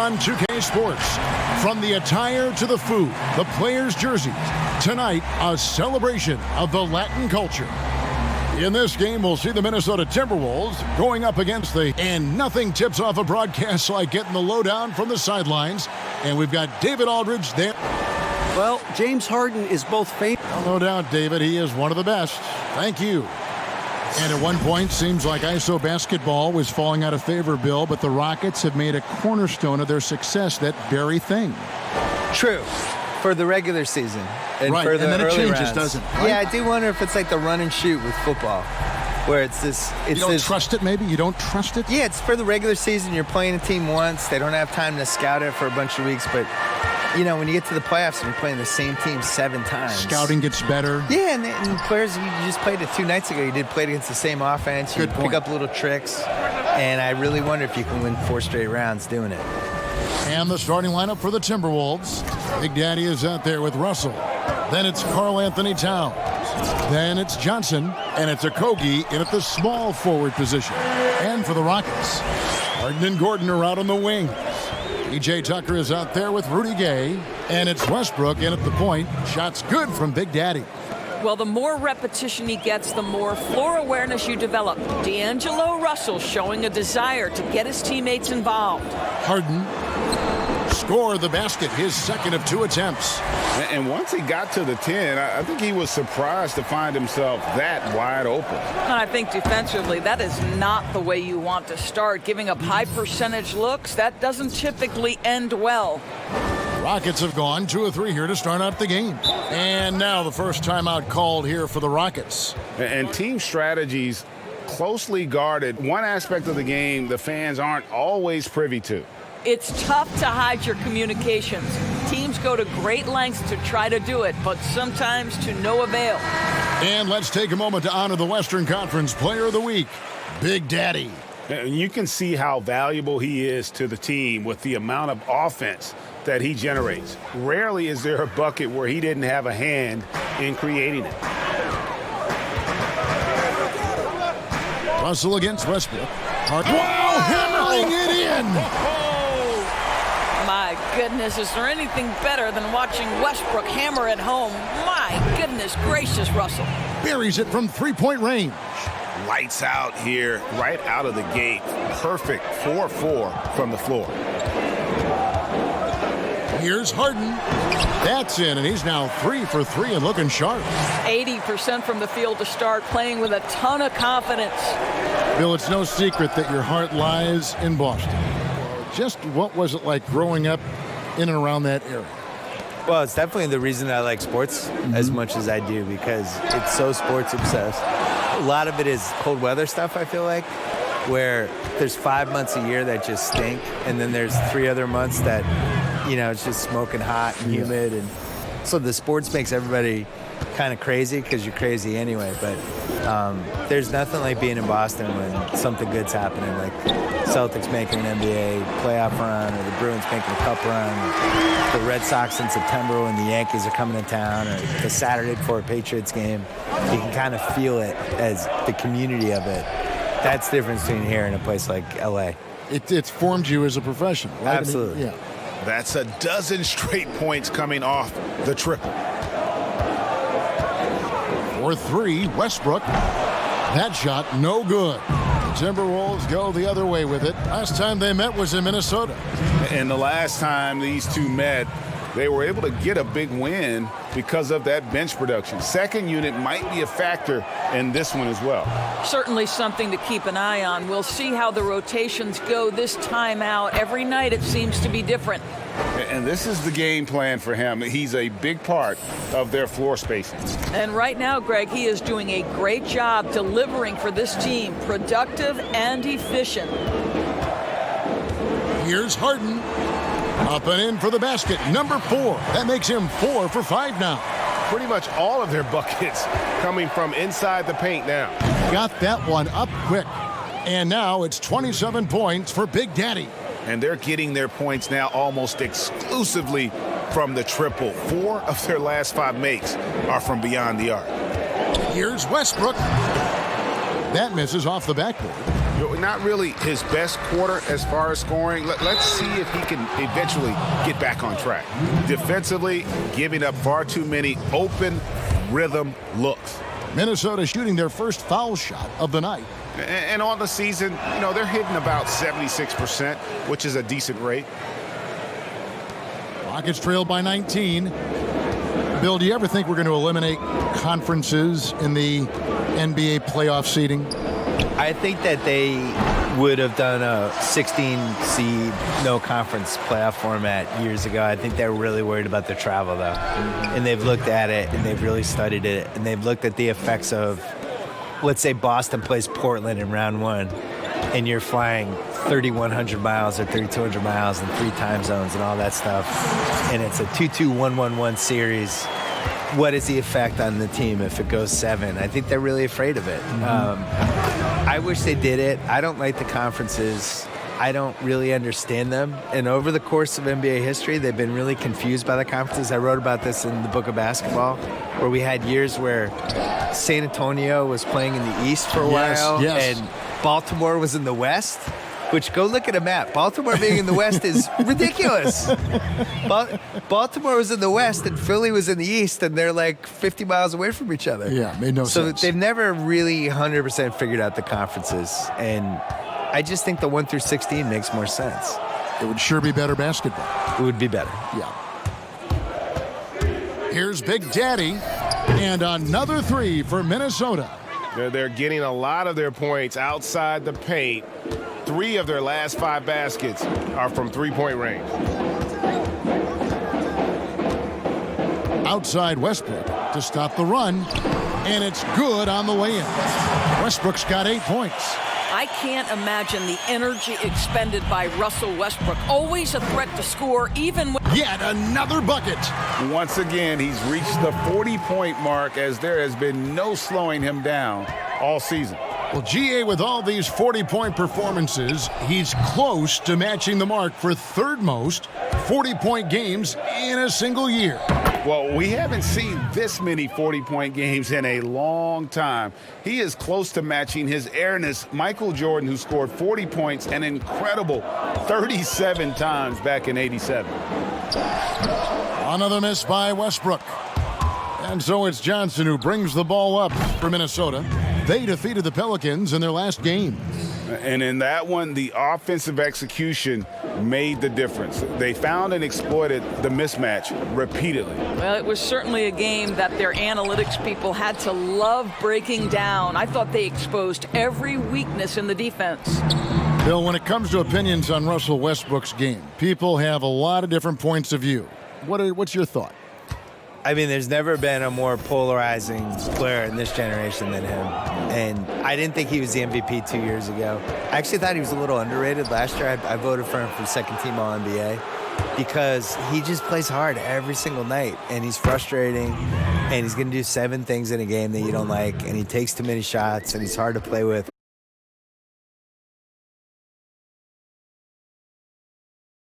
On 2K Sports, from the attire to the food, the players' jerseys, tonight a celebration of the Latin culture. In this game, we'll see the Minnesota Timberwolves going up against and nothing tips off a broadcast like getting the lowdown from the sidelines. And we've got David Aldridge there. Well, James Harden is both famous. No doubt, David, he is one of the best. Thank you. And at one point, seems like ISO basketball was falling out of favor, Bill, but the Rockets have made a cornerstone of their success, that very thing. True. For the regular season. And right, for the and then it early changes, rounds. doesn't it? Right? Yeah, I do wonder if it's like the run and shoot with football, where it's this... You don't trust it, maybe? You don't trust it? Yeah, it's for the regular season. You're playing a team once. They don't have time to scout it for a bunch of weeks, but... You know, when you get to the playoffs and you're playing the same team 7 times. Scouting gets better. Yeah, and players, you just played it 2 nights ago. You did play it against the same offense. You pick up little tricks. And I really wonder if you can win 4 straight rounds doing it. And the starting lineup for the Timberwolves. Big Daddy is out there with Russell. Then it's Karl Anthony Towns. Then it's Johnson. And it's Okogie in at the small forward position. And for the Rockets, Harden and Gordon are out on the wing. PJ Tucker is out there with Rudy Gay, and it's Westbrook in at the point. Shots good from Big Daddy. Well, the more repetition he gets, the more floor awareness you develop. D'Angelo Russell showing a desire to get his teammates involved. Harden scored the basket, his second of 2 attempts. And once he got to the 10, I think he was surprised to find himself that wide open. And I think defensively, that is not the way you want to start. Giving up high percentage looks, that doesn't typically end well. Rockets have gone 2 of 3 here to start out the game. And now the first timeout called here for the Rockets. And team strategies closely guarded. One aspect of the game the fans aren't always privy to. It's tough to hide your communications. Teams go to great lengths to try to do it, but sometimes to no avail. And let's take a moment to honor the Western Conference Player of the Week, Big Daddy. And you can see how valuable he is to the team with the amount of offense that he generates. Rarely is there a bucket where he didn't have a hand in creating it. Russell against Westbrook. Wow, hammering it in! My goodness, is there anything better than watching Westbrook hammer it home? My goodness gracious, Russell. Buries it from 3-point range. Lights out here, right out of the gate. Perfect 4-4 from the floor. Here's Harden. That's in, and he's now 3 for 3 and looking sharp. 80% from the field to start, playing with a ton of confidence. Bill, it's no secret that your heart lies in Boston. Just what was it like growing up in and around that area? Well, it's definitely the reason I like sports as much as I do, because it's so sports obsessed. A lot of it is cold weather stuff, I feel like, where there's 5 months a year that just stink, and then there's 3 other months that, you know, it's just smoking hot and humid. And so the sports makes everybody kind of crazy because you're crazy anyway. But there's nothing like being in Boston when something good's happening, like Celtics making an NBA playoff run, or the Bruins making a cup run, or the Red Sox in September when the Yankees are coming to town, or the Saturday before a Patriots game. You can kind of feel it as the community of it. That's the difference between here and a place like LA. It's formed you as a professional, right? Absolutely. I mean, yeah. That's a dozen straight points coming off the triple. For 3, Westbrook. That shot, no good. The Timberwolves go the other way with it. Last time they met was in Minnesota. And the last time these two met, they were able to get a big win because of that bench production. Second unit might be a factor in this one as well. Certainly something to keep an eye on. We'll see how the rotations go this time out. Every night it seems to be different. And this is the game plan for him. He's a big part of their floor spacing. And right now, Greg, he is doing a great job delivering for this team. Productive and efficient. Here's Harden. Up and in for the basket, number 4. That makes him 4 for 5 now. Pretty much all of their buckets coming from inside the paint now. Got that one up quick. And now it's 27 points for Big Daddy. And they're getting their points now almost exclusively from the triple. 4 of their last 5 makes are from beyond the arc. Here's Westbrook. That misses off the backboard. Not really his best quarter as far as scoring. Let's see if he can eventually get back on track. Defensively, giving up far too many open rhythm looks. Minnesota shooting their first foul shot of the night. And on the season, they're hitting about 76%, which is a decent rate. Rockets trailed by 19. Bill, do you ever think we're going to eliminate conferences in the NBA playoff seeding? I think that they would have done a 16-seed no-conference playoff format years ago. I think they're really worried about the travel, though. And they've looked at it, and they've really studied it, and they've looked at the effects of, let's say Boston plays Portland in round one, and you're flying 3,100 miles or 3,200 miles in 3 time zones and all that stuff, and it's a 2-2-1-1-1 series. What is the effect on the team if it goes 7? I think they're really afraid of it. I wish they did it. I don't like the conferences. I don't really understand them. And over the course of NBA history, they've been really confused by the conferences. I wrote about this in the book of basketball, where we had years where San Antonio was playing in the East for a while, and Baltimore was in the West. Which, go look at a map. Baltimore being in the West is ridiculous. Baltimore was in the West and Philly was in the East, and they're like 50 miles away from each other. Yeah, made no sense. So they've never really 100% figured out the conferences. And I just think the 1 through 16 makes more sense. It would sure be better basketball. It would be better. Yeah. Here's Big Daddy, and another 3 for Minnesota. They're getting a lot of their points outside the paint. 3 of their last 5 baskets are from three-point range. Outside Westbrook to stop the run, and it's good on the way in. Westbrook's got 8 points. I can't imagine the energy expended by Russell Westbrook. Always a threat to score, even when... Yet another bucket. Once again, he's reached the 40-point mark as there has been no slowing him down all season. Well, GA, with all these 40-point performances, he's close to matching the mark for third most 40-point games in a single year. Well, we haven't seen this many 40-point games in a long time. He is close to matching his heiress, Michael Jordan, who scored 40 points an incredible 37 times back in '87. Another miss by Westbrook. And so it's Johnson who brings the ball up for Minnesota. They defeated the Pelicans in their last game. And in that one, the offensive execution made the difference. They found and exploited the mismatch repeatedly. Well, it was certainly a game that their analytics people had to love breaking down. I thought they exposed every weakness in the defense. Bill, when it comes to opinions on Russell Westbrook's game, people have a lot of different points of view. What's your thought? I mean, there's never been a more polarizing player in this generation than him. And I didn't think he was the MVP 2 years ago. I actually thought he was a little underrated last year. I voted for him for second team All-NBA because he just plays hard every single night. And he's frustrating. And he's going to do 7 things in a game that you don't like. And he takes too many shots. And he's hard to play with.